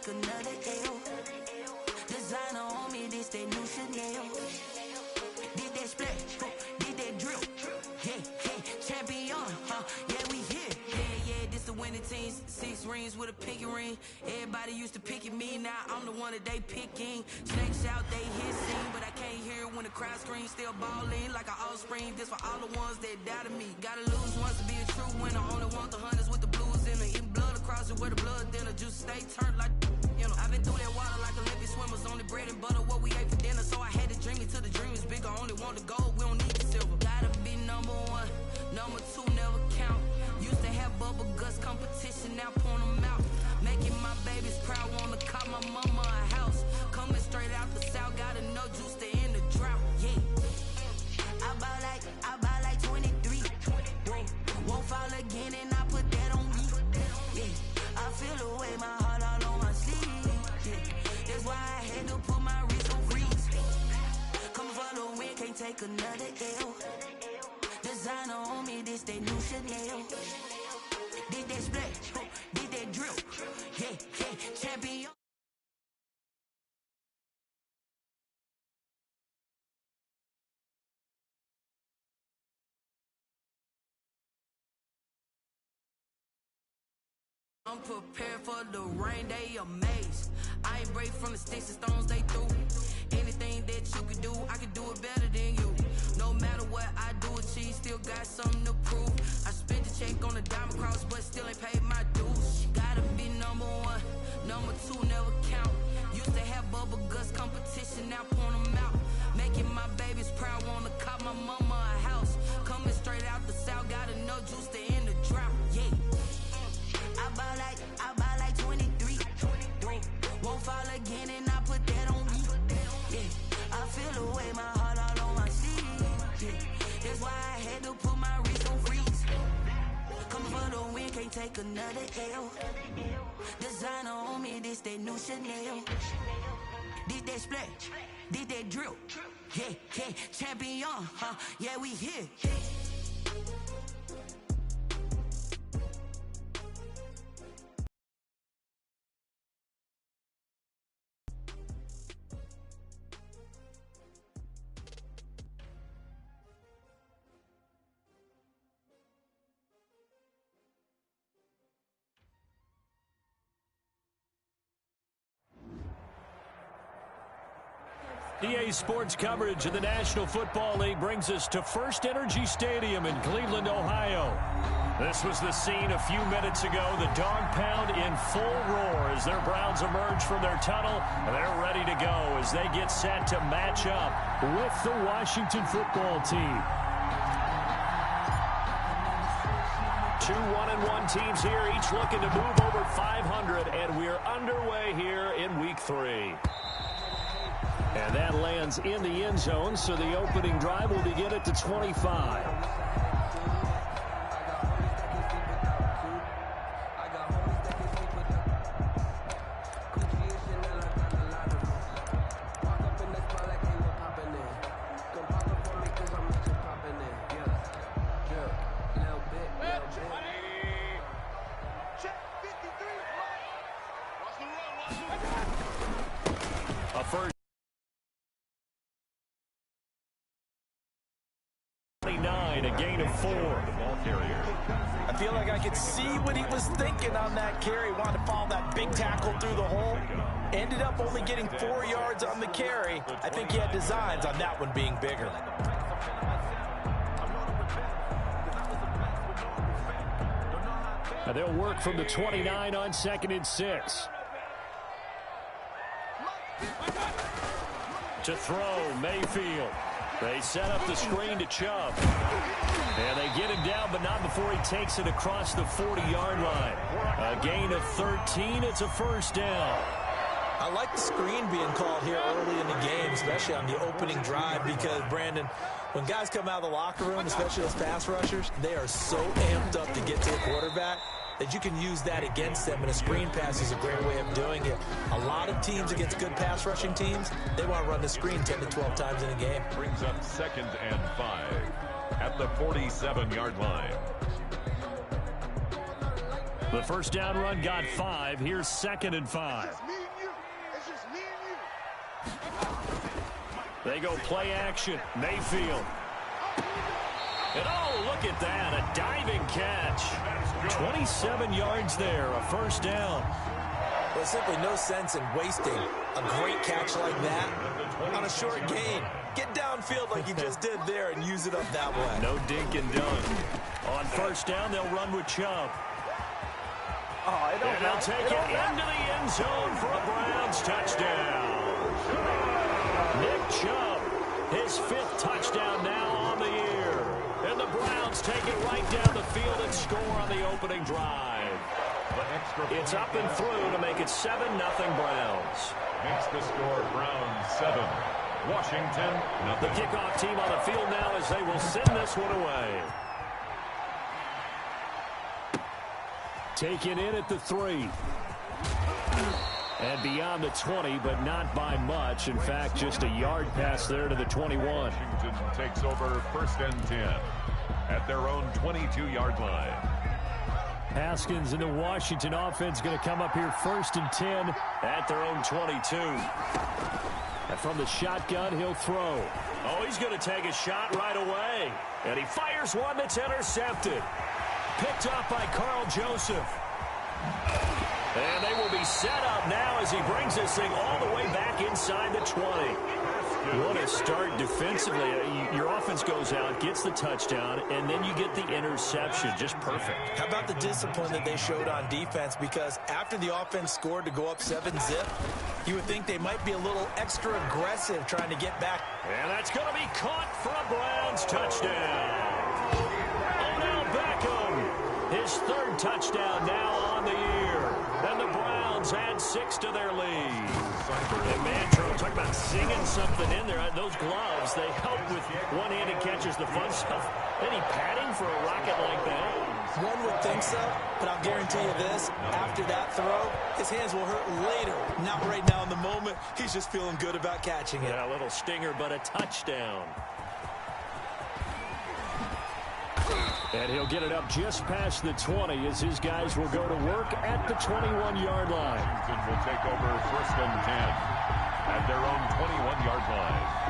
take another L. Designer on me, this that new Chanel. Did that splash, did that drill. Yeah, champion, yeah, we here. Yeah, this the winning team. 6 rings with a pinky ring. Everybody used to pick at me, now I'm the one that they picking. Snakes out, they hit scene, but I can't hear it when the crowd screams. Still balling like an offspring. This for all the ones that doubted me. Gotta lose once to be a true winner. Only want the hunters with the blues in it. Eating blood across it where the blood thinner. Just stay turned like, you know. I've been through that water like Olympic swimmers. Only bread and butter, what we ate for dinner. So I had to dream it till the dream is bigger. Only want the gold, we don't need the silver. Gotta be number 1, number 2 never count. Used to have bubble guts competition, now point them out. Making my babies proud, wanna call my mama a house. Coming straight out the south, gotta know juice to end the drought. Yeah, I buy like 23. Won't fall again, and I put that on me. Yeah, I feel the way, my heart all on my sleeve. Yeah, that's why I had to put my wrist on freeze. Coming for the win, can't take another L. Designer on me, this that new Chanel. Did that splash, did that drill. Yeah, champion. I'm prepared for the rain, they amazed. I ain't brave from the sticks and stones they threw. Anything that you can do, I can do it better than you. No matter what I do, achieve, still got something to prove. I spent the check on the diamond cross, but still ain't paid my dues. Gotta be number 1, number 2 never count. Used to have bubble guts competition, now point them out. Making my babies proud, wanna call my mama a house. Coming straight out the south, gotta know juice to end the drought. Yeah, I buy like 23. Won't fall again, and I put that on me. Yeah, I feel the way, my heart all on my sleeve. Yeah, that's why I had to put my wrist on freeze. Coming for the win, can't take another L. Designer on me, this that new Chanel. Did that splash, did that drill. Yeah, champion, yeah, we here. EA Sports coverage of the National Football League brings us to First Energy Stadium in Cleveland, Ohio. This was the scene a few minutes ago. The dog pound in full roar as their Browns emerge from their tunnel, and they're ready to go as they get set to match up with the Washington football team. 2 1-1 teams here, each looking to move over 500, and we're underway here in Week 3. And that lands in the end zone, so the opening drive will begin at the 25. A first. 29, a gain of 4. I feel like I could see what he was thinking on that carry. Wanted to follow that big tackle through the hole. Ended up only getting 4 yards on the carry. I think he had designs on that one being bigger. And they'll work from the 29 on 2nd and 6. To throw, Mayfield. They set up the screen to Chubb. And they get him down, but not before he takes it across the 40-yard line. A gain of 13. It's a first down. I like the screen being called here early in the game, especially on the opening drive, because, Brandon, when guys come out of the locker room, especially those pass rushers, they are so amped up to get to the quarterback that you can use that against them, and a screen pass is a great way of doing it. A lot of teams against good pass rushing teams, they want to run the screen 10 to 12 times in a game. Brings up 2nd and 5 at the 47-yard line. The first down run got 5. Here's 2nd and 5. They go play action. Mayfield. And oh, look at that. A diving catch. 27 yards there. A first down. There's simply no sense in wasting a great catch like that on a short gain. Get downfield like you just did there and use it up that way. No dink and dunk. On first down, they'll run with Chubb. And they'll take it into the end zone for a Browns touchdown. Nick Chubb, his 5th touchdown now on the year. And the Browns take it right down the field and score on the opening drive. It's up and through to make it 7-0 Browns. Makes the score Browns 7. Washington, The kickoff team on the field now as they will send this one away. Taken in at the 3. And beyond the 20, but not by much. In fact, just a yard pass there to the 21. Washington takes over 1st and 10 at their own 22-yard line. Haskins and the Washington offense going to come up here 1st and 10 at their own 22. And from the shotgun, he'll throw. Oh, he's going to take a shot right away. And he fires one that's intercepted. Picked up by Carl Joseph. And they will be set up now as he brings this thing all the way back inside the 20. What a start defensively. Your offense goes out, gets the touchdown, and then you get the interception. Just perfect. How about the discipline that they showed on defense? Because after the offense scored to go up 7-zip, you would think they might be a little extra aggressive trying to get back. And that's going to be caught for a Browns touchdown. Odell Beckham, his 3rd touchdown now on the year. And the Browns add 6 to their lead. And Mantro, talk about singing something in there. Those gloves, they help with one-handed catches, the fun stuff. Any padding for a rocket like that? One would think so, but I'll guarantee you this. After that throw, his hands will hurt later. Not right now in the moment. He's just feeling good about catching it. Yeah, a little stinger, but a touchdown. And he'll get it up just past the 20 as his guys will go to work at the 21-yard line. Washington will take over 1st and 10 at their own 21-yard line.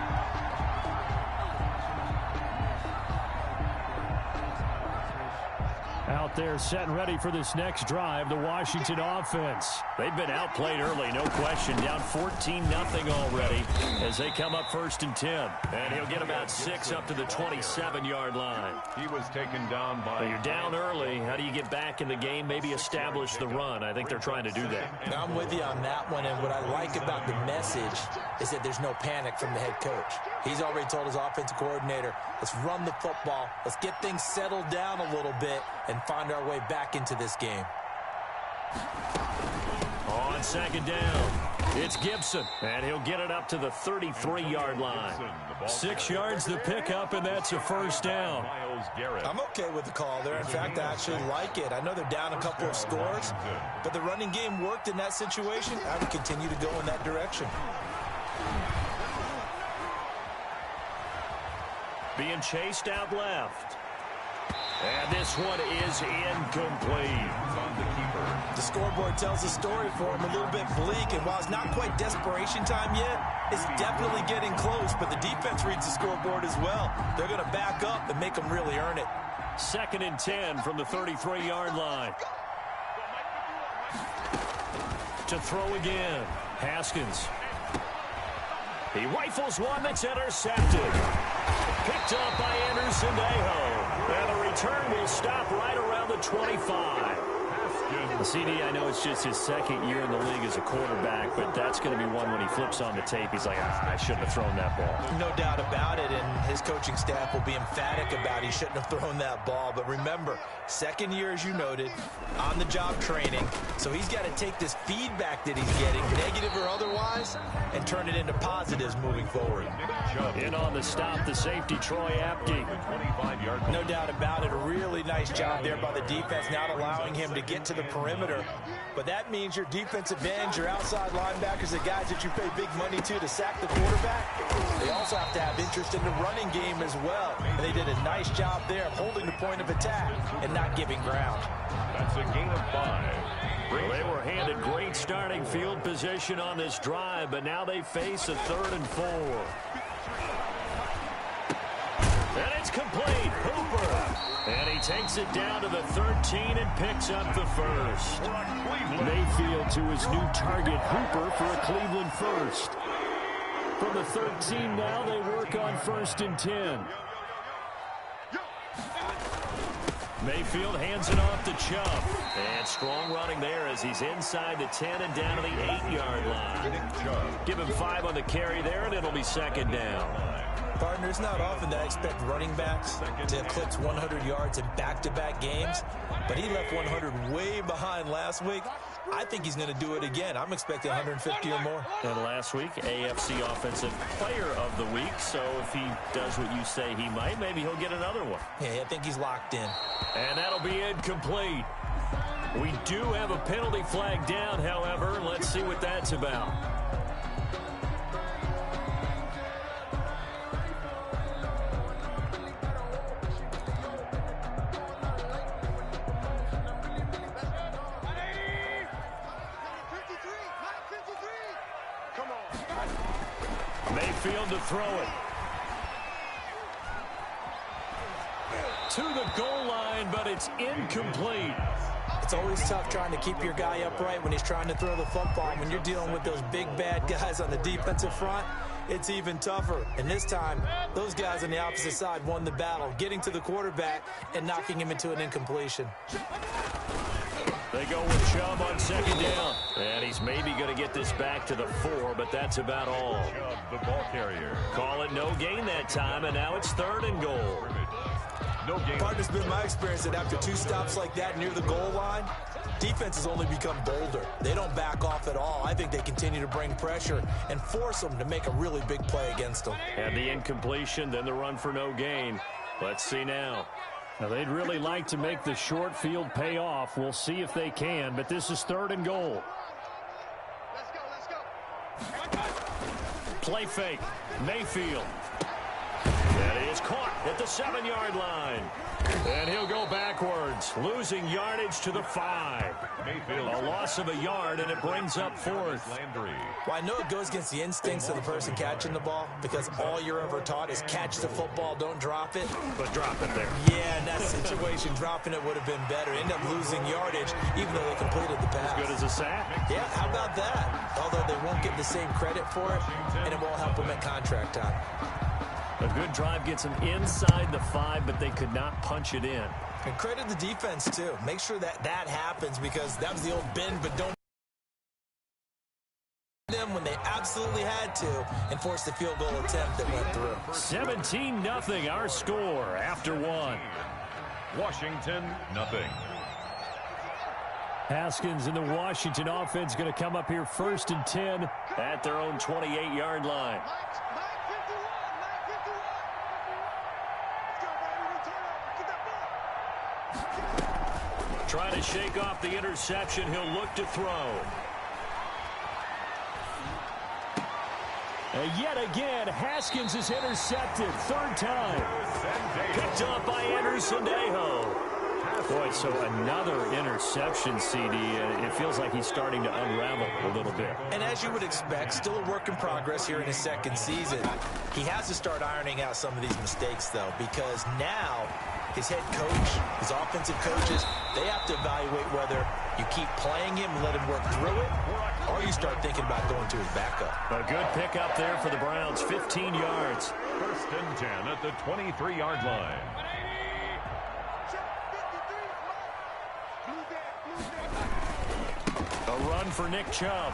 Out there set and ready for this next drive, the Washington offense. They've been outplayed early, no question. Down 14-0 already as they come up 1st and 10. And he'll get about 6 up to the 27-yard line. He was taken down by... But you're down early. How do you get back in the game? Maybe establish the run. I think they're trying to do that. Now, I'm with you on that one, and what I like about the message is that there's no panic from the head coach. He's already told his offensive coordinator, let's run the football, let's get things settled down a little bit, and find our way back into this game. On 2nd down, it's Gibson, and he'll get it up to the 33-yard line. 6 yards the pickup, and that's a 1st down. I'm okay with the call there. In fact, I actually like it. I know they're down a couple of scores, but the running game worked in that situation. I would continue to go in that direction. Being chased out left. And this one is incomplete. The scoreboard tells the story for him, a little bit bleak, and while it's not quite desperation time yet, it's definitely getting close, but the defense reads the scoreboard as well. They're going to back up and make them really earn it. 2nd and 10 from the 33-yard line. To throw again, Haskins. He rifles one that's intercepted. Picked up by Anderson-Dejo. And the return will stop right around the 25. CD, I know it's just his 2nd year in the league as a quarterback, but that's going to be one when he flips on the tape. He's like, I shouldn't have thrown that ball. No doubt about it, and his coaching staff will be emphatic about he shouldn't have thrown that ball. But remember, 2nd year, as you noted, on-the-job training. So he's got to take this feedback that he's getting, negative or otherwise, and turn it into positives moving forward. In on the stop, the safety, Troy Apke. No doubt about it. A really nice job there by the defense, not allowing him to get to the perimeter. But that means your defensive ends, your outside linebackers, the guys that you pay big money to sack the quarterback, they also have to have interest in the running running game as well. And they did a nice job there of holding the point of attack and not giving ground. That's a gain of 5. They were handed great starting field position on this drive, but now they face a 3rd and 4. And it's complete. Hooper. And he takes it down to the 13 and picks up the first. Mayfield to his new target, Hooper, for a Cleveland first. From the 13 now, they work on 1st and 10. Mayfield hands it off to Chubb. And strong running there as he's inside the 10 and down to the 8-yard line. Give him 5 on the carry there, and it'll be 2nd down. Partner, it's not often that I expect running backs to eclipse 100 yards in back-to-back games, but he left 100 way behind last week. I think he's going to do it again. I'm expecting 150 or more. And last week, AFC Offensive Player of the Week, so if he does what you say he might, maybe he'll get another one. Yeah, I think he's locked in. And that'll be incomplete. We do have a penalty flag down, however. Let's see what that's about. Mayfield to throw it. To the goal line, but it's incomplete. It's always tough trying to keep your guy upright when he's trying to throw the football. When you're dealing with those big, bad guys on the defensive front, it's even tougher. And this time, those guys on the opposite side won the battle, getting to the quarterback and knocking him into an incompletion. They go with Chubb on 2nd down. And he's maybe going to get this back to the 4, but that's about all. Chubb, the ball carrier. Call it no gain that time, and now it's 3rd and goal. No gain. Partner, it's been my experience that after 2 stops like that near the goal line, defenses only become bolder. They don't back off at all. I think they continue to bring pressure and force them to make a really big play against them. And the incompletion, then the run for no gain. Let's see now. Now, they'd really like to make the short field pay off. We'll see if they can, but this is 3rd and goal. Let's go. Play fake. Mayfield. That is caught at the 7-yard line. And he'll go backwards, losing yardage to the 5. Mayfield. A loss of a yard, and it brings up 4th. Landry. Well, I know it goes against the instincts of the person catching the ball because all you're ever taught is catch the football, don't drop it. But drop it there. Yeah, in that situation, dropping it would have been better. End up losing yardage, even though they completed the pass. As good as a sack. Yeah, how about that? Although they won't get the same credit for it, and it won't help them at contract time. A good drive gets them inside the 5, but they could not punch it in. And credit the defense, too. Make sure that happens because that was the old bend but don't them when they absolutely had to and forced the field goal attempt that went through. 17-0 our score after 1. Washington, nothing. Haskins in the Washington offense going to come up here 1st and 10 at their own 28-yard line. Trying to shake off the interception. He'll look to throw. And yet again, Haskins is intercepted. 3rd time. Picked up by Anderson Dejo. Boy, so another interception, CD. It feels like he's starting to unravel a little bit. And as you would expect, still a work in progress here in his 2nd season. He has to start ironing out some of these mistakes, though, because now his head coach, his offensive coaches, they have to evaluate whether you keep playing him and let him work through it, or you start thinking about going to his backup. A good pickup there for the Browns, 15 yards. 1st and 10 at the 23-yard line. A run for Nick Chubb.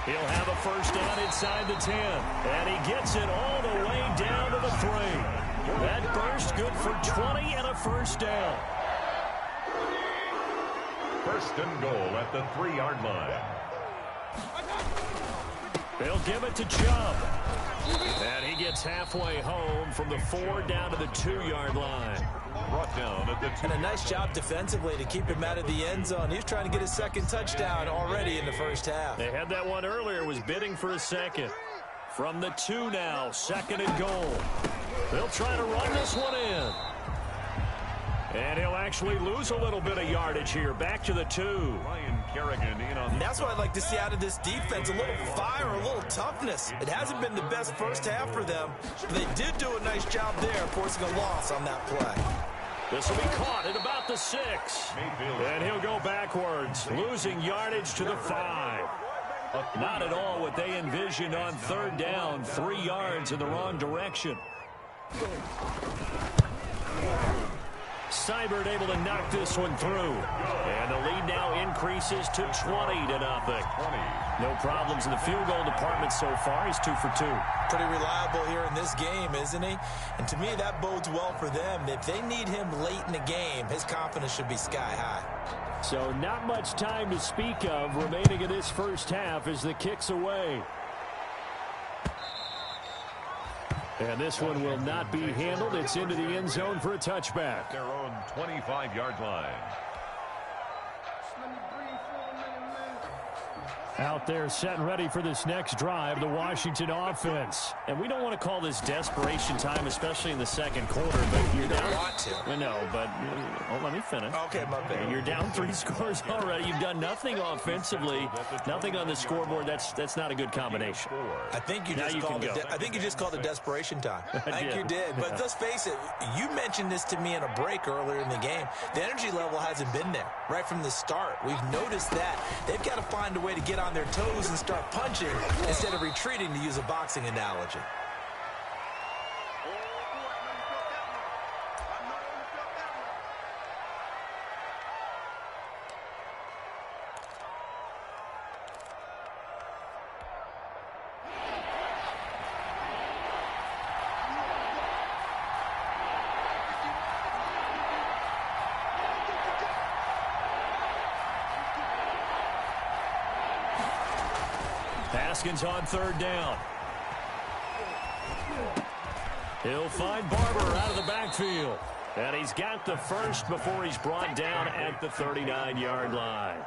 He'll have a 1st down inside the 10. And he gets it all the way down to the 3. That burst good for 20 and a 1st down. 1st and goal at the 3-yard line. They'll give it to Chubb. And he gets halfway home from the 4 down to the 2-yard line. Brought down at the 2. And a nice job defensively to keep him out of the end zone. He's trying to get his 2nd touchdown already in the 1st half. They had that one earlier, was bidding for a 2nd. From the 2 now, 2nd and goal. They'll try to run this one in. And he'll actually lose a little bit of yardage here. Back to the 2. Ryan Kerrigan in on. And that's what I'd like to see out of this defense, a little fire, a little toughness. It hasn't been the best first half for them, but they did do a nice job there, forcing a loss on that play. This will be caught at about the 6. And he'll go backwards, losing yardage to the 5. Not at all what they envisioned on 3rd down. 3 yards in the wrong direction. Seibert able to knock this one through. And the lead now increases to 20-0. No problems in the field goal department so far. He's 2 for 2. Pretty reliable here in this game, isn't he? And to me, that bodes well for them. If they need him late in the game, his confidence should be sky high. So not much time to speak of remaining in this first half as the kick's away. And this one will not be handled. It's into the end zone for a touchback. Their own 25-yard line. Out there set and ready for this next drive, the Washington offense. And we don't want to call this desperation time, especially in the second quarter. But you don't want to. I know, but let me finish. Okay, my bad. You're down 3 scores already. You've done nothing offensively, nothing on the scoreboard. That's not a good combination. I think you just called it desperation time. I think you did. But let's face it, you mentioned this to me in a break earlier in the game. The energy level hasn't been there right from the start. We've noticed that. They've got to find a way to get on their toes and start punching instead of retreating, to use a boxing analogy. Haskins on 3rd down. He'll find Barber out of the backfield. And he's got the first before he's brought down at the 39-yard line.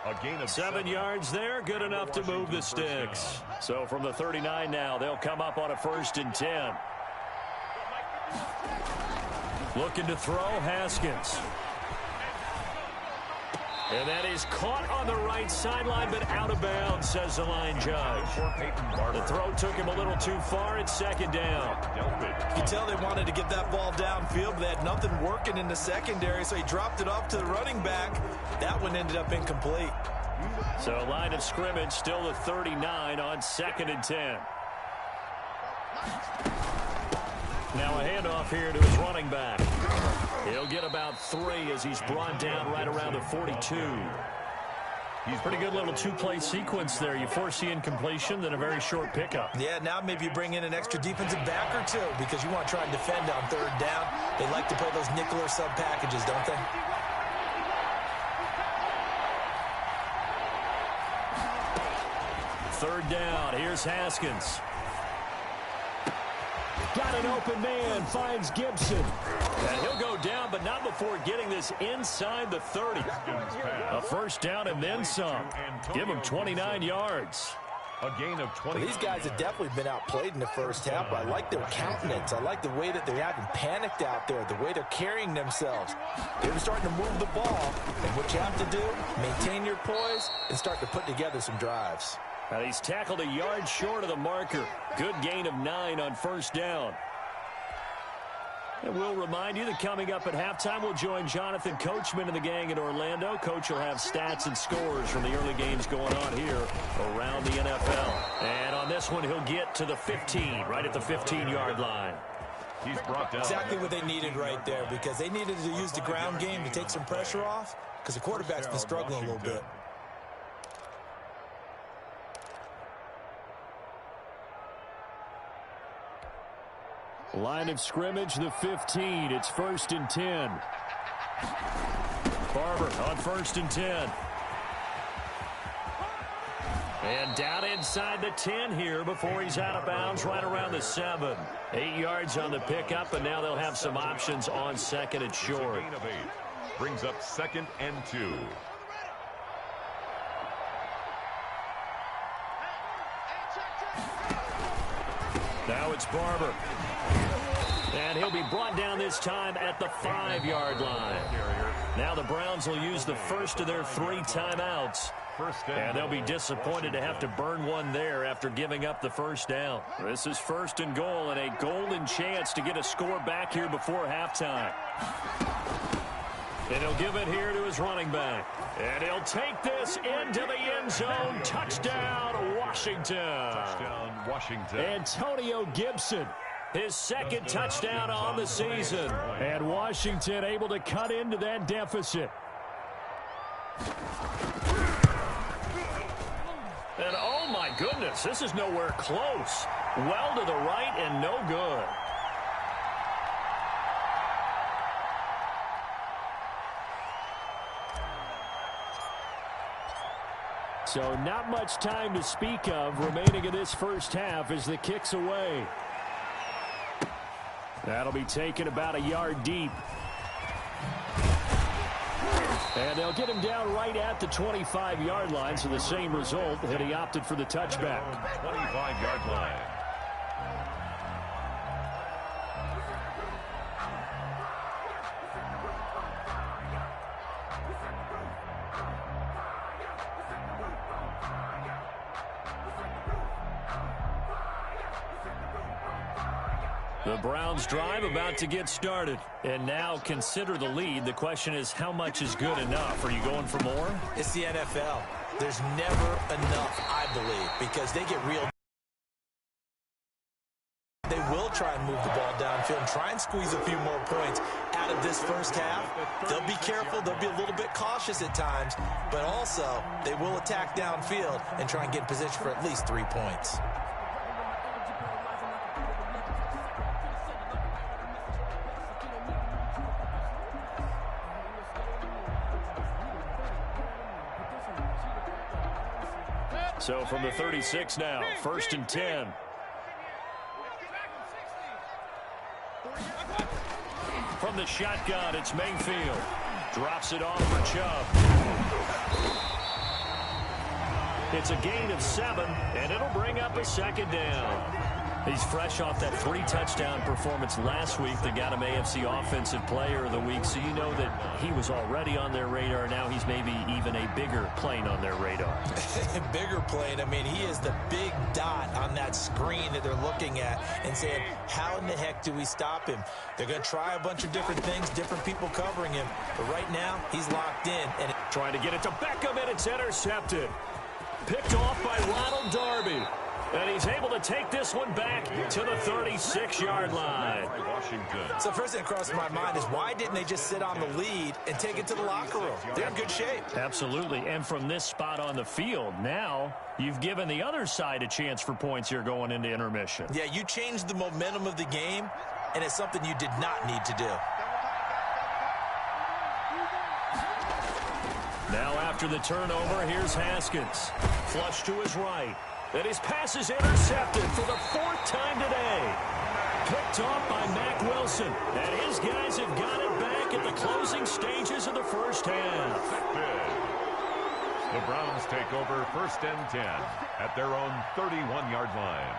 A gain of 7 yards there, good enough to move the sticks. So from the 39 now, they'll come up on a 1st and 10. Looking to throw, Haskins. And that is caught on the right sideline, but out of bounds, says the line judge. The throw took him a little too far. It's 2nd down. You can tell they wanted to get that ball downfield, but they had nothing working in the secondary, so he dropped it off to the running back. That one ended up incomplete. So line of scrimmage still the 39 on 2nd and 10. Now a handoff here to his running back. He'll get about 3 as he's brought down right around the 42. He's pretty good little 2-play sequence there. You force the incompletion, then a very short pickup. Yeah, now maybe you bring in an extra defensive back or 2 because you want to try and defend on 3rd down. They like to play those nickel or sub packages, don't they? Third down. Here's Haskins. Got an open man, finds Gibson. And he'll go down, but not before getting this inside the 30. A 1st down and then some. Give him 29 yards. A gain of 20. Well, these guys have definitely been outplayed in the first half, but I like their countenance. I like the way that they haven't panicked out there, the way they're carrying themselves. They're starting to move the ball, and what you have to do, maintain your poise and start to put together some drives. And he's tackled a yard short of the marker. Good gain of 9 on 1st down. And we'll remind you that coming up at halftime, we'll join Jonathan Coachman and the gang in Orlando. Coach will have stats and scores from the early games going on here around the NFL. And on this one, he'll get to the 15, right at the 15-yard line. He's brought down. Exactly what they needed right there, because they needed to use the ground game to take some pressure off, because the quarterback's been struggling a little bit. Line of scrimmage, the 15. It's 1st and 10. Barber on 1st and 10. And down inside the 10 here before he's out of bounds right around the 7. 8 yards on the pickup, and now they'll have some options on 2nd and short. Gain of 8. Brings up 2nd and 2. it's Barber. And he'll be brought down this time at the 5-yard line. Now the Browns will use the first of their 3 timeouts. And they'll be disappointed to have to burn one there after giving up the first down. This is 1st and goal and a golden chance to get a score back here before halftime. And he'll give it here to his running back. And he'll take this into the end zone. Touchdown, Washington. Touchdown, Washington. Antonio Gibson, his 2nd touchdown on the season. And Washington able to cut into that deficit. And oh my goodness, this is nowhere close. Well to the right and no good. So not much time to speak of remaining in this first half as the kick's away. That'll be taken about a yard deep. And they'll get him down right at the 25-yard line, so the same result, and he opted for the touchback. 25-yard line. The Browns drive about to get started. And now consider the lead. The question is, how much is good enough? Are you going for more? It's the NFL. There's never enough, I believe, because they get real. They will try and move the ball downfield and try and squeeze a few more points out of this first half. They'll be careful. They'll be a little bit cautious at times, but also they will attack downfield and try and get in position for at least 3 points. So from the 36 now, 1st and 10. From the shotgun, it's Mayfield. Drops it off for Chubb. It's a gain of 7, and it'll bring up a 2nd down. He's fresh off that 3-touchdown performance last week that got him AFC Offensive Player of the Week, so you know that he was already on their radar. Now he's maybe even a bigger plane on their radar. Bigger plane. I mean, he is the big dot on that screen that they're looking at and saying, how in the heck do we stop him? They're going to try a bunch of different things, different people covering him, but right now he's locked in. And trying to get it to Beckham, and it's intercepted. Picked off by Ronald Darby. And he's able to take this one back to the 36-yard line. Washington. So first thing that crossed my mind is, why didn't they just sit on the lead and take it to the locker room? They're in good shape. Absolutely. And from this spot on the field, now you've given the other side a chance for points here going into intermission. Yeah, you changed the momentum of the game, and it's something you did not need to do. Now after the turnover, here's Haskins. Flush to his right. And his pass is intercepted for the 4th time today. Picked off by Mack Wilson. And his guys have got it back at the closing stages of the first half. The Browns take over 1st and 10 at their own 31-yard line.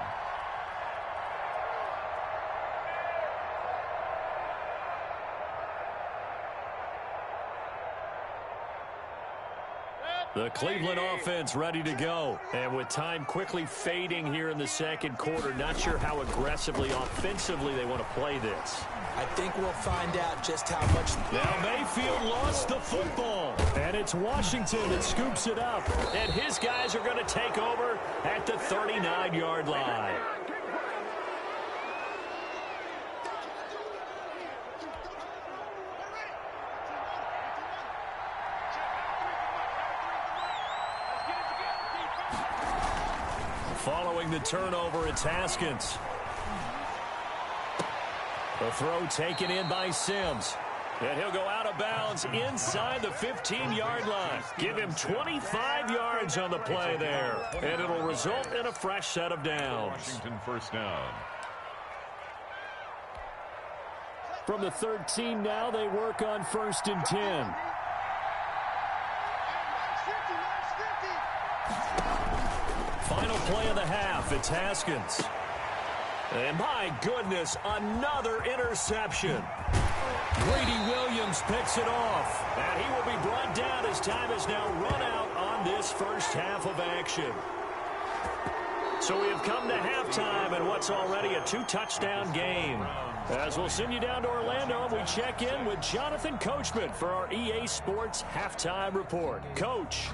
The Cleveland offense ready to go. And with time quickly fading here in the 2nd quarter, not sure how aggressively, offensively they want to play this. I think we'll find out just how much. Now Mayfield lost the football. And it's Washington that scoops it up. And his guys are going to take over at the 39-yard line. Following the turnover, it's Haskins. The throw taken in by Sims. And he'll go out of bounds inside the 15-yard line. Give him 25 yards on the play there. And it'll result in a fresh set of downs. Washington 1st down. From the 13 now, they work on 1st and 10. Final play of the half, it's Haskins. And my goodness, another interception. Grady Williams picks it off. And he will be brought down as time is now run out on this first half of action. So we have come to halftime in what's already a 2-touchdown game. As we'll send you down to Orlando, and we check in with Jonathan Coachman for our EA Sports Halftime Report. Coach.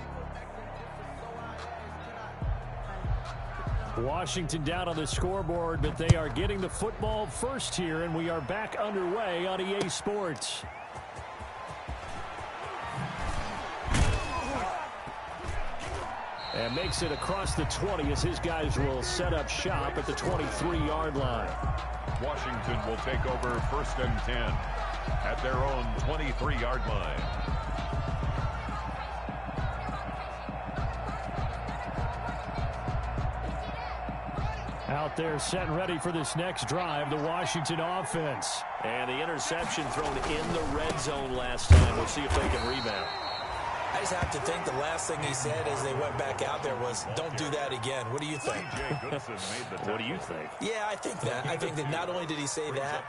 Washington down on the scoreboard, but they are getting the football first here, and we are back underway on EA Sports. And makes it across the 20 as his guys will set up shop at the 23-yard line. Washington will take over 1st and 10 at their own 23-yard line. Out there set and ready for this next drive, the Washington offense. And the interception thrown in the red zone last time. We'll see if they can rebound. I just have to think the last thing he said as they went back out there was, don't do that again. What do you think? What do you think? Yeah, I think that. I think that not only did he say that,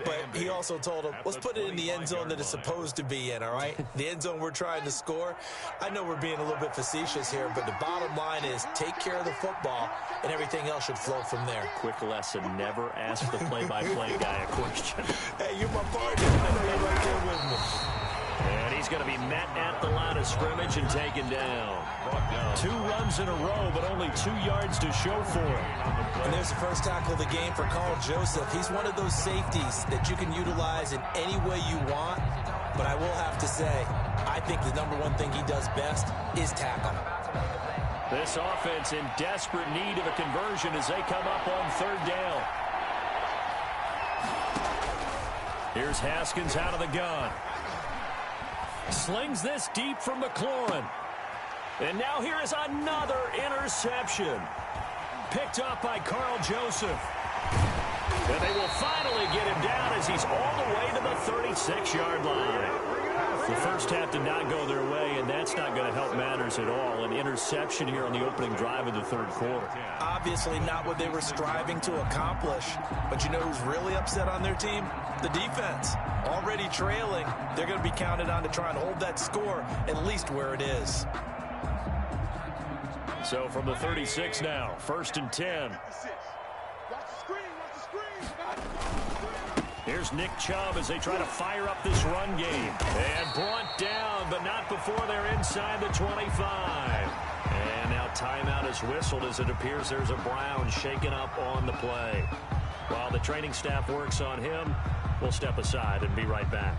but he also told him, let's put it in the end zone that it's supposed to be in, all right? The end zone we're trying to score. I know we're being a little bit facetious here, but the bottom line is take care of the football, and everything else should flow from there. Quick lesson, never ask the play-by-play guy a question. Hey, you're my partner. I know you're right there with me. And he's going to be met at the line of scrimmage and taken down. 2 runs in a row, but only 2 yards to show for it. And there's the first tackle of the game for Carl Joseph. He's one of those safeties that you can utilize in any way you want. But I will have to say, I think the number one thing he does best is tackle. This offense in desperate need of a conversion as they come up on 3rd down. Here's Haskins out of the gun. Slings this deep from McLaurin. And now here is another interception. Picked up by Carl Joseph. And they will finally get him down as he's all the way to the 36-yard line. The first half did not go their way, and that's not going to help matters at all. An interception here on the opening drive of the 3rd quarter. Obviously not what they were striving to accomplish. But you know who's really upset on their team? The defense. Already trailing, they're going to be counted on to try and hold that score at least where it is. So from the 36 now, 1st and 10. Here's Nick Chubb as they try to fire up this run game. And brought down, but not before they're inside the 25. And now timeout is whistled as it appears there's a Brown shaken up on the play. While the training staff works on him, we'll step aside and be right back.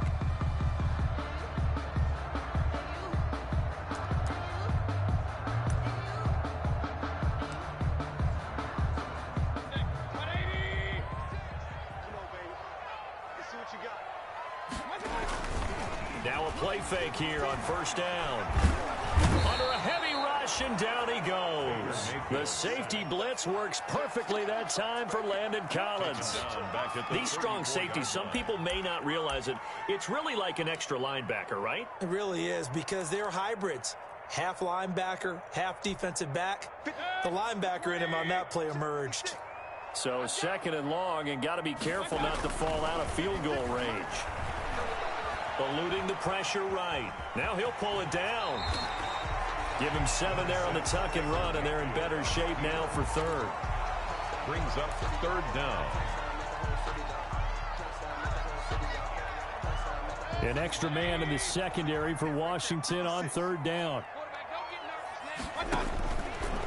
Now a play fake here on 1st down. Under a heavy rush, and down he goes. The safety blitz works perfectly that time for Landon Collins. These strong safeties, some people may not realize it. It's really like an extra linebacker, right? It really is, because they're hybrids. Half linebacker, half defensive back. The linebacker in him on that play emerged. So 2nd and long, and got to be careful not to fall out of field goal range. Eluding the pressure right. Now he'll pull it down. Give him 7 there on the tuck and run, and they're in better shape now for 3rd. Brings up 3rd down. An extra man in the secondary for Washington on 3rd down.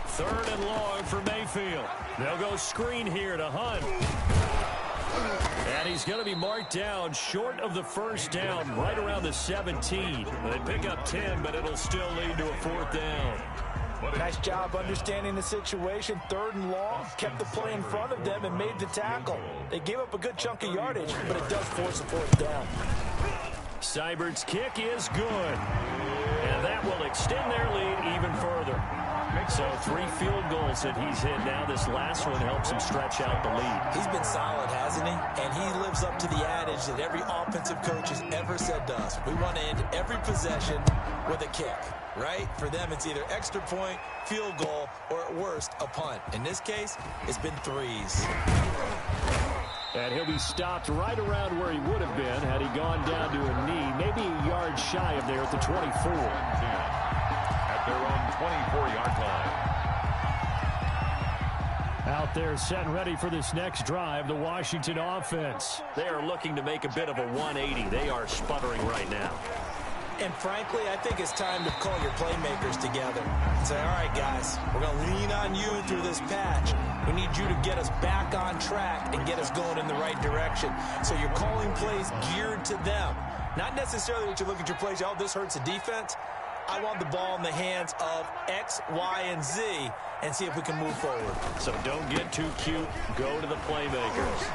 3rd and long for Mayfield. They'll go screen here to Hunt. And he's going to be marked down short of the 1st down, right around the 17. They pick up 10, but it'll still lead to a 4th down. Nice job understanding the situation. 3rd and long, kept the play in front of them and made the tackle. They gave up a good chunk of yardage, but it does force a 4th down. Seibert's kick is good. And that will extend their lead even further. So 3 field goals that he's hit now. This last one helps him stretch out the lead. He's been solid, hasn't he? And he lives up to the adage that every offensive coach has ever said to us. We want to end every possession with a kick, right? For them, it's either extra point, field goal, or at worst, a punt. In this case, it's been 3s. And he'll be stopped right around where he would have been had he gone down to a knee, maybe a yard shy of there at the 24. At their own 24-yard line. Out there set and ready for this next drive, the Washington offense. They are looking to make a bit of a 180. They are sputtering right now. And frankly, I think it's time to call your playmakers together and say, all right, guys, we're going to lean on you through this patch. We need you to get us back on track and get us going in the right direction. So you're calling plays geared to them. Not necessarily that you look at your plays, oh, this hurts the defense. I want the ball in the hands of X, Y, and Z and see if we can move forward. So don't get too cute. Go to the playmakers.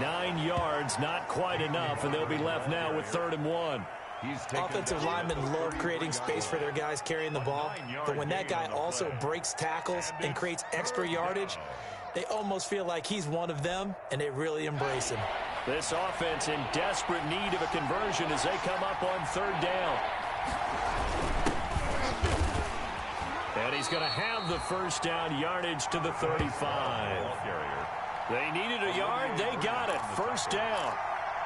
9 yards, not quite enough, and they'll be left now with 3rd and 1. Offensive linemen love creating space for their guys carrying the ball, but when that guy also breaks tackles and creates extra yardage, they almost feel like he's one of them, and they really embrace him. This offense in desperate need of a conversion as they come up on 3rd down. And he's going to have the first down, yardage to the 35. They needed a yard. They got it. First down.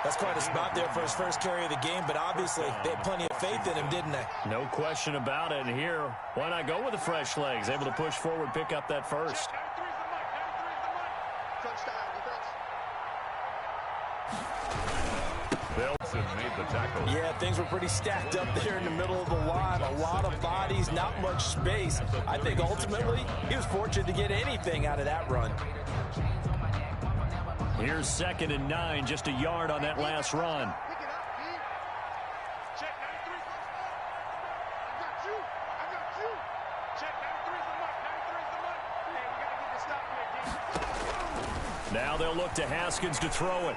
That's quite a spot there for his first carry of the game, but obviously they had plenty of faith in him, didn't they? No question about it. And here, why not go with the fresh legs? Able to push forward, pick up that first. Wilson made the tackle. Yeah, things were pretty stacked up there in the middle of the line. A lot of bodies, not much space. I think ultimately he was fortunate to get anything out of that run. Here's 2nd and 9, just a yard on that last run. Now they'll look to Haskins to throw it.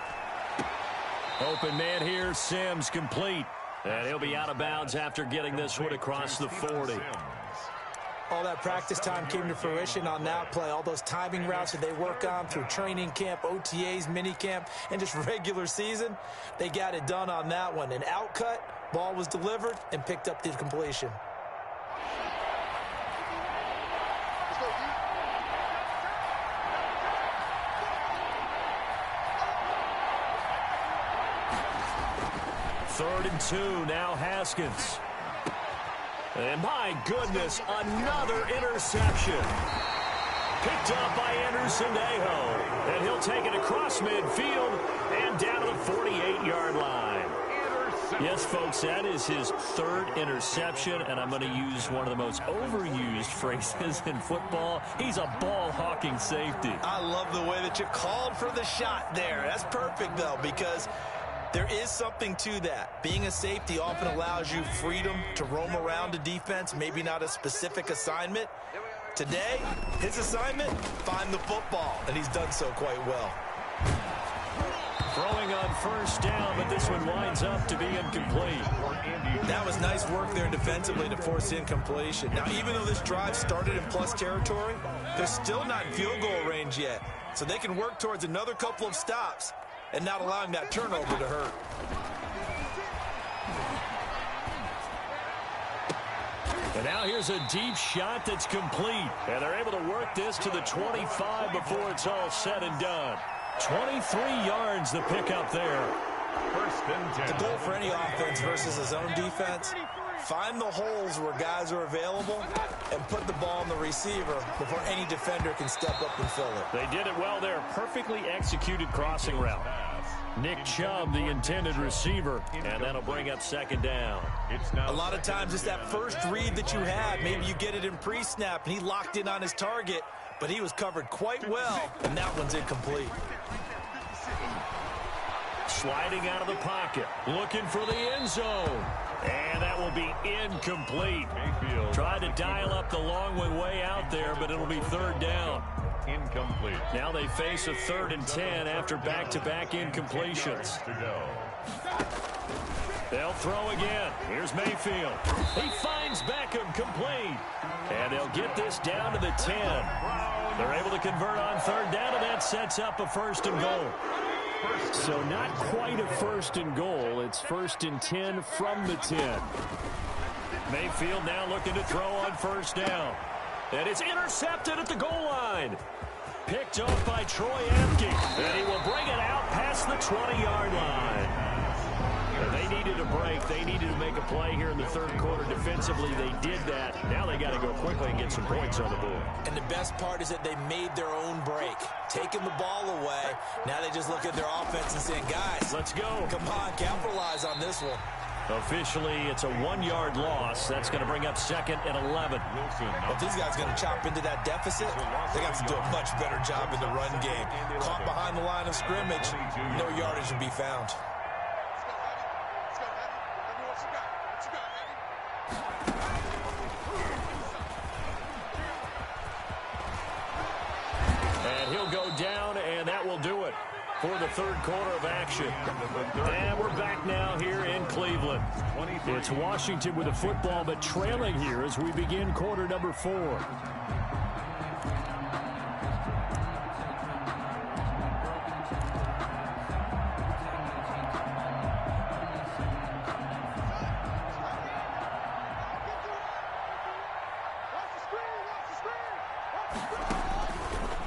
Open man here, Sims complete. And he'll be out of bounds after getting this one across the 40. All that practice time came to fruition on that play. All those timing routes that they work on through training camp, OTAs, minicamp, and just regular season, they got it done on that one. An outcut, ball was delivered, and picked up the completion. Third and 2, now Haskins. And my goodness, another interception. Picked up by Anderson-Dejo. And he'll take it across midfield and down to the 48-yard line. Yes, folks, that is his 3rd interception, and I'm going to use one of the most overused phrases in football. He's a ball-hawking safety. I love the way that you called for the shot there. That's perfect, though, because there is something to that. Being a safety often allows you freedom to roam around a defense, maybe not a specific assignment. Today, his assignment, find the football, and he's done so quite well. Throwing on first down, but this one winds up to be incomplete. That was nice work there defensively to force incompletion. Now, even though this drive started in plus territory, they're still not in field goal range yet. So they can work towards another couple of stops and not allowing that turnover to hurt. And now here's a deep shot that's complete. And they're able to work this to the 25 before it's all said and done. 23 yards the pickup there. First and 10. The goal for any offense versus his own defense, find the holes where guys are available and put the ball in the receiver before any defender can step up and fill it. They did it well there. Perfectly executed crossing route. Nick Chubb, the intended receiver, and that'll bring up 2nd down. A lot of times it's that first read that you have. Maybe you get it in pre-snap and he locked in on his target, but he was covered quite well, and that one's incomplete. Sliding out of the pocket, looking for the end zone. And that will be incomplete. Mayfield tried to dial up the long one way out there, but it'll be 3rd down. Incomplete. Now they face a 3rd and 10 after back-to-back incompletions. They'll throw again. Here's Mayfield. He finds Beckham complete. And they'll get this down to the 10. They're able to convert on 3rd down, and that sets up a 1st and goal. So not quite a 1st and goal. It's 1st and 10 from the 10. Mayfield now looking to throw on 1st down. And it's intercepted at the goal line. picked off by Troy Apke. And he will bring it out past the 20-yard line. They needed a break. They needed to make a play here in the third quarter. Defensively, they did that. Now they got to go quickly and get some points on the board. And the best part is that they made their own break, taking the ball away. Now they just look at their offense and saying, guys, let's go. Come on, capitalize on this one. Officially, it's a 1-yard loss. That's going to bring up 2nd and 11. If these guys are going to chop into that deficit, they got to do a much better job in the run game. Caught behind the line of scrimmage, no yardage will be found. And he'll go down, and that will do it for the third quarter of action. And we're back now here in Cleveland. It's Washington with the football, but trailing here as we begin quarter number 4.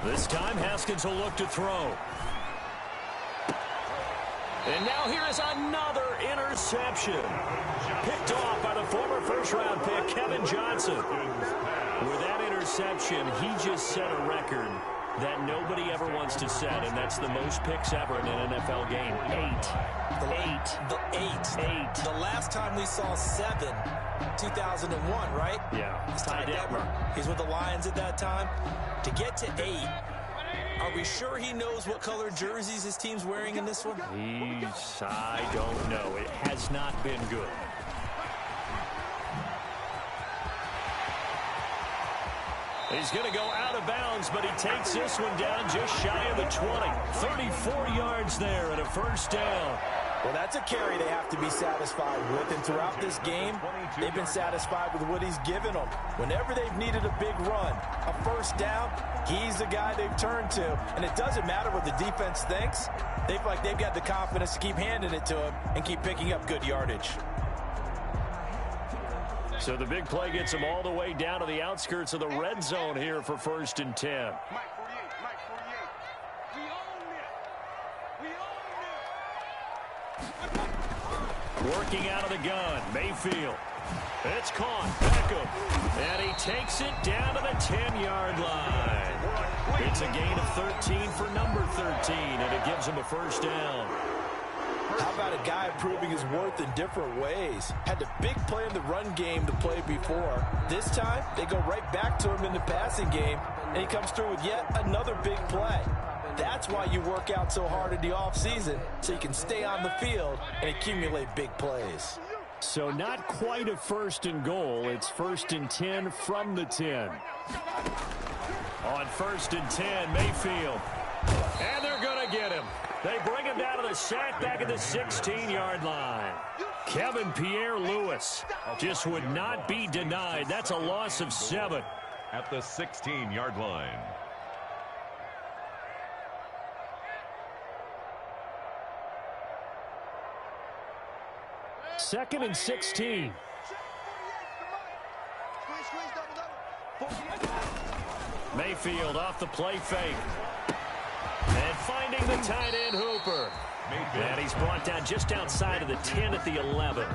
This time, Haskins will look to throw. And now here is another interception. Picked off by the former first-round pick, Kevin Johnson. With that interception, he just set a record that nobody ever wants to set, and that's the most picks ever in an NFL game. 8. The last time we saw 7, 2001, right? Yeah. It's Ty Detmer. He's with the Lions at that time. To get to 8, are we sure he knows what color jerseys his team's wearing in this one? I don't know. It has not been good. He's going to go out of bounds, but he takes this one down just shy of the 20. 34 yards there and a first down. Well, that's a carry they have to be satisfied with, and throughout this game, they've been satisfied with what he's given them. Whenever they've needed a big run, a first down, he's the guy they've turned to. And it doesn't matter what the defense thinks. They feel like they've got the confidence to keep handing it to him and keep picking up good yardage. So the big play gets him all the way down to the outskirts of the red zone here for 1st and 10. Working out of the gun, Mayfield. It's caught, Beckham. And he takes it down to the 10-yard line. It's a gain of 13 for number 13, and it gives him a first down. How about a guy proving his worth in different ways? Had the big play in the run game to play before. This time, they go right back to him in the passing game, and he comes through with yet another big play. That's why you work out so hard in the offseason, so you can stay on the field and accumulate big plays. So not quite a 1st and goal. It's 1st and 10 from the 10. On 1st and 10, Mayfield. And they're going to get him. They bring him down to the sack back at the 16-yard line. Kevin Pierre-Louis just would not be denied. That's a loss of 7. At the 16-yard line. 2nd and 16. Mayfield off the play fake. And finding the tight end Hooper. And he's brought down just outside of the 10 at the 11.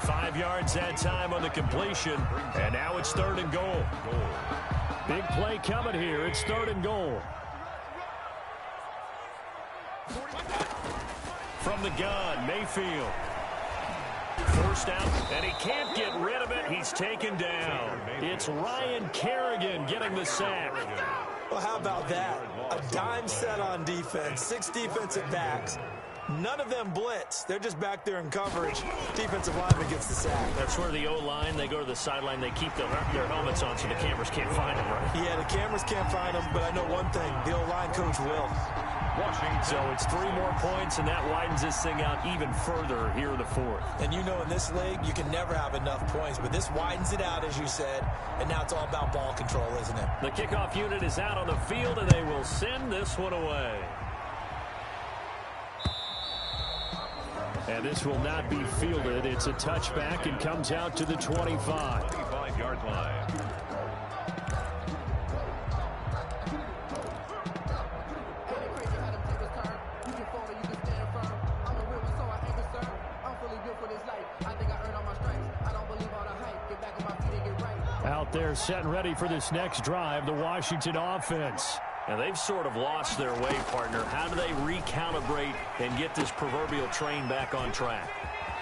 5 yards that time on the completion. And now it's 3rd and goal. Big play coming here. It's 3rd and goal. From the gun, Mayfield. Forced out, and he can't get rid of it. He's taken down. It's Ryan Kerrigan getting the sack. Well, how about that? A dime set on defense, 6 defensive backs. None of them blitz. They're just back there in coverage. Defensive lineman gets the sack. That's where the O-line, they go to the sideline, they keep their helmets on so the cameras can't find them, right? Yeah, the cameras can't find them, but I know one thing. The O-line coach will. So it's 3 more points, and that widens this thing out even further here in the 4th. And you know in this league, you can never have enough points, but this widens it out, as you said, and now it's all about ball control, isn't it? The kickoff unit is out on the field, and they will send this one away. And this will not be fielded. It's a touchback and comes out to the 25. 25-yard line. Out there set and ready for this next drive, the Washington offense. And they've sort of lost their way, partner. How do they recalibrate and get this proverbial train back on track?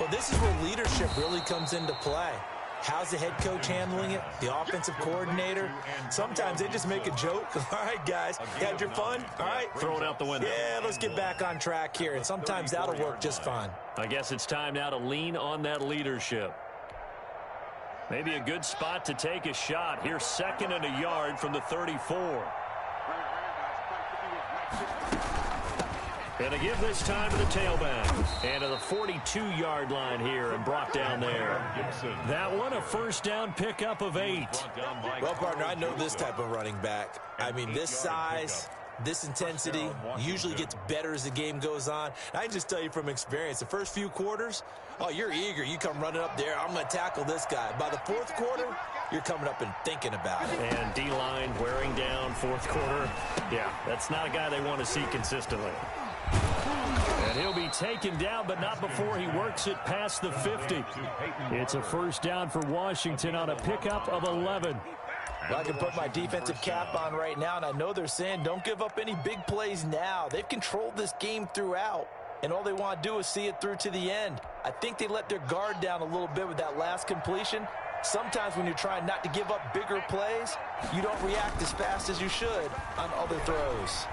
Well, this is where leadership really comes into play. How's the head coach handling it? The offensive coordinator? Sometimes they just make a joke. All right, guys, you had your fun? All right. Throw it out the window. Yeah, let's get back on track here. And sometimes that'll work just fine. I guess it's time now to lean on that leadership. Maybe a good spot to take a shot. Here's 2nd and a yard from the 34. And to give this time to the tailback. And to the 42-yard line here and brought down there. That one a first down pickup of 8. Well, partner, I know this type of running back. I mean, this size, this intensity usually gets better as the game goes on. I can just tell you from experience, the first few quarters, oh, you're eager. You come running up there, I'm going to tackle this guy. By the 4th quarter, you're coming up and thinking about it. And D-line wearing down 4th quarter. Yeah, that's not a guy they want to see consistently. And he'll be taken down, but not before he works it past the 50. It's a first down for Washington on a pickup of 11. Well, I can put my defensive cap on right now, and I know they're saying don't give up any big plays now. They've controlled this game throughout, and all they want to do is see it through to the end. I think they let their guard down a little bit with that last completion. Sometimes when you're trying not to give up bigger plays, you don't react as fast as you should on other throws.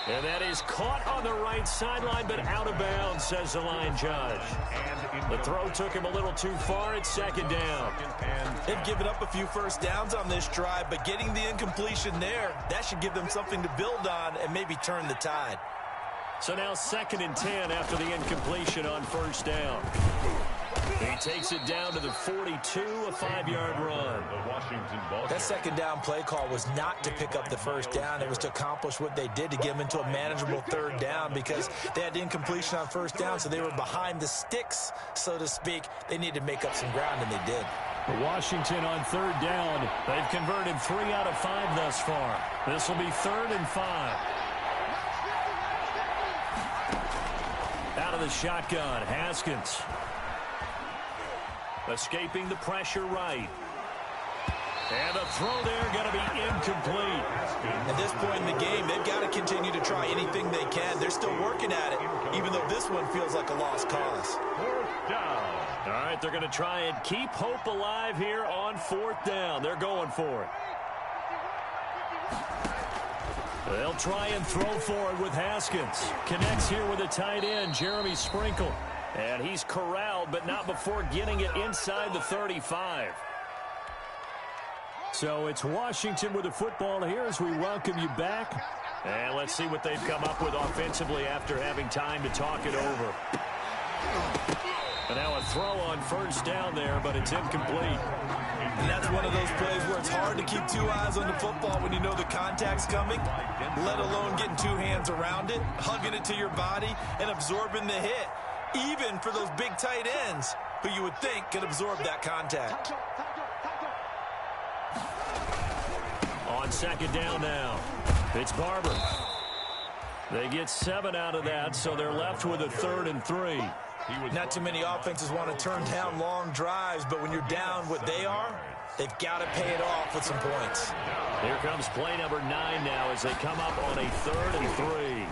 And that is caught on the right sideline, but out of bounds, says the line judge. The throw took him a little too far. It's 2nd down. They've given up a few first downs on this drive, but getting the incompletion there, that should give them something to build on and maybe turn the tide. So now 2nd and 10 after the incompletion on first down. He takes it down to the 42, a 5-yard run. That 2nd down play call was not to pick up the first down. It was to accomplish what they did to get them into a manageable 3rd down because they had incompletion on first down, so they were behind the sticks, so to speak. They needed to make up some ground, and they did. Washington on 3rd down. They've converted 3 out of 5 thus far. This will be 3rd and 5. Out of the shotgun, Haskins. Escaping the pressure right. And the throw there going to be incomplete. At this point in the game, they've got to continue to try anything they can. They're still working at it, even though this one feels like a lost cause. 4th down. All right, they're going to try and keep hope alive here on 4th down. They're going for it. They'll try and throw for it with Haskins. Connects here with a tight end, Jeremy Sprinkle. And he's corralled, but not before getting it inside the 35. So it's Washington with the football here as we welcome you back. And let's see what they've come up with offensively after having time to talk it over. And now a throw on first down there, but it's incomplete. And that's one of those plays where it's hard to keep 2 eyes on the football when you know the contact's coming, let alone getting 2 hands around it, hugging it to your body, and absorbing the hit. Even for those big tight ends who you would think could absorb that contact. On 2nd down now, it's Barber. They get 7 out of that, so they're left with a 3rd and 3. Not too many offenses want to turn down long drives, but when you're down what they are, they've got to pay it off with some points. Here comes play number 9 now as they come up on a 3rd and 3.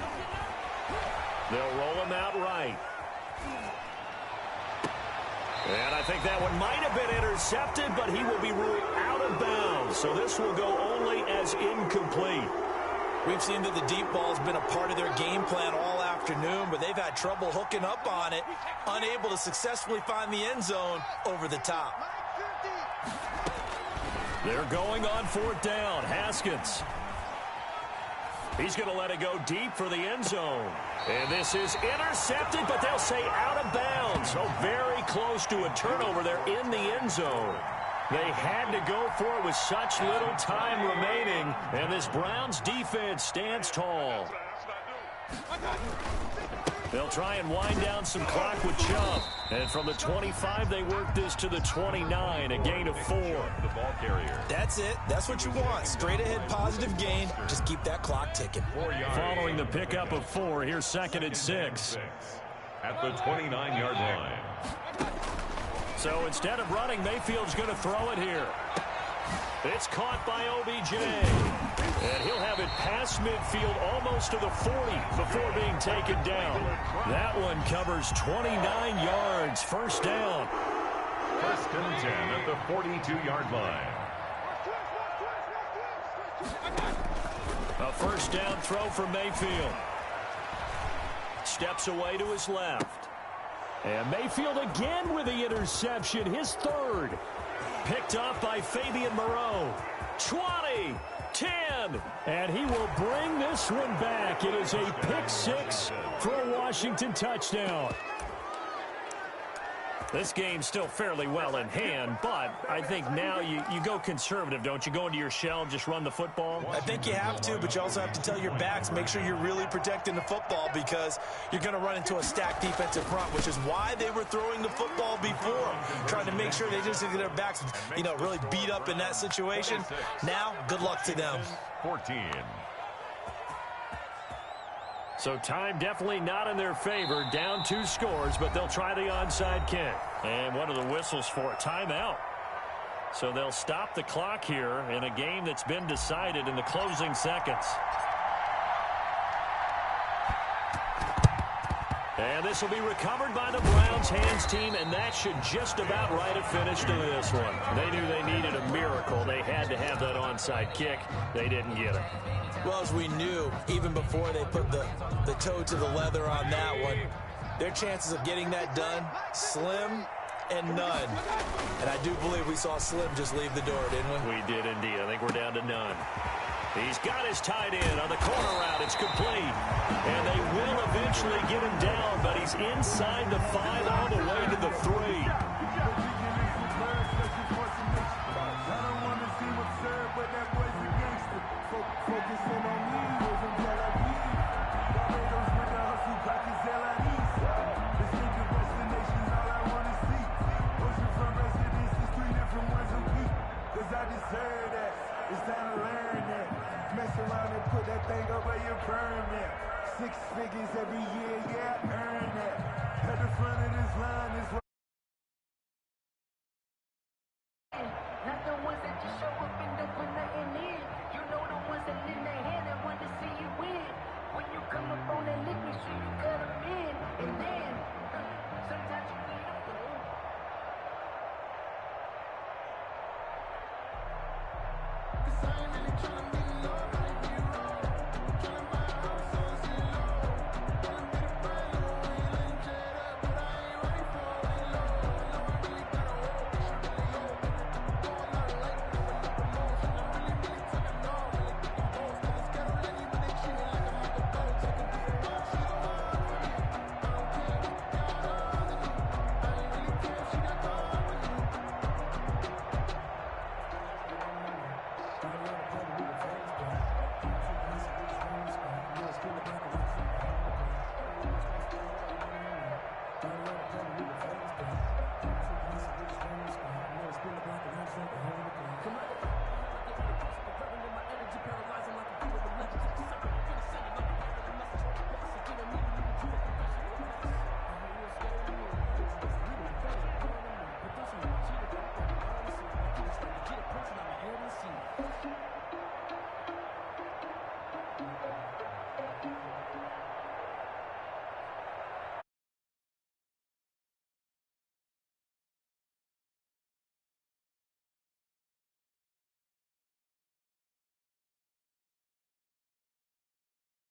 They'll roll him out right. And I think that one might have been intercepted, but he will be ruled out of bounds. So this will go only as incomplete. We've seen that the deep ball has been a part of their game plan all afternoon, but they've had trouble hooking up on it, unable to successfully find the end zone over the top. They're going on 4th down. Haskins. He's going to let it go deep for the end zone. And this is intercepted, but they'll say out of bounds. So very close to a turnover there in the end zone. They had to go for it with such little time remaining. And this Browns defense stands tall. They'll try and wind down some clock with Chubb. And from the 25, they work this to the 29, a gain of 4. The ball carrier. That's it. That's what you want. Straight ahead positive gain. Just keep that clock ticking. 4 yards. Following the pickup of 4, here's 2nd and 6. at the 29-yard line. So instead of running, Mayfield's going to throw it here. It's caught by OBJ. And he'll have it past midfield almost to the 40 before being taken down. That one covers 29 yards. First down. First and 10 at the 42-yard line. A first down throw for Mayfield. Steps away to his left. And Mayfield again with the interception, his third. Picked up by Fabian Moreau. 20, 10, and he will bring this one back. It is a pick six for a Washington touchdown. This game's still fairly well in hand, but I think now you go conservative, don't you? Go into your shell, just run the football? I think you have to, but you also have to tell your backs, make sure you're really protecting the football because you're going to run into a stacked defensive front, which is why they were throwing the football before, trying to make sure they just get their backs, really beat up in that situation. Now, good luck to them. 14. So time definitely not in their favor. Down 2 scores, but they'll try the onside kick. And what are the whistles for? Timeout. So they'll stop the clock here in a game that's been decided in the closing seconds. And this will be recovered by the Browns hands team, and that should just about write a finish to this one. They knew they needed a miracle. They had to have that onside kick. They didn't get it. Well, as we knew, even before they put the toe to the leather on that one, their chances of getting that done, slim and none. And I do believe we saw Slim just leave the door, didn't we? We did indeed. I think we're down to none. He's got his tight end on the corner route. It's complete. And they will eventually get him down, but he's inside the 5 all the way to the 3. It's time to learn that. Mess around and put that thing up where you burn that. 6 figures every year, yeah, earn that. At the front of this line is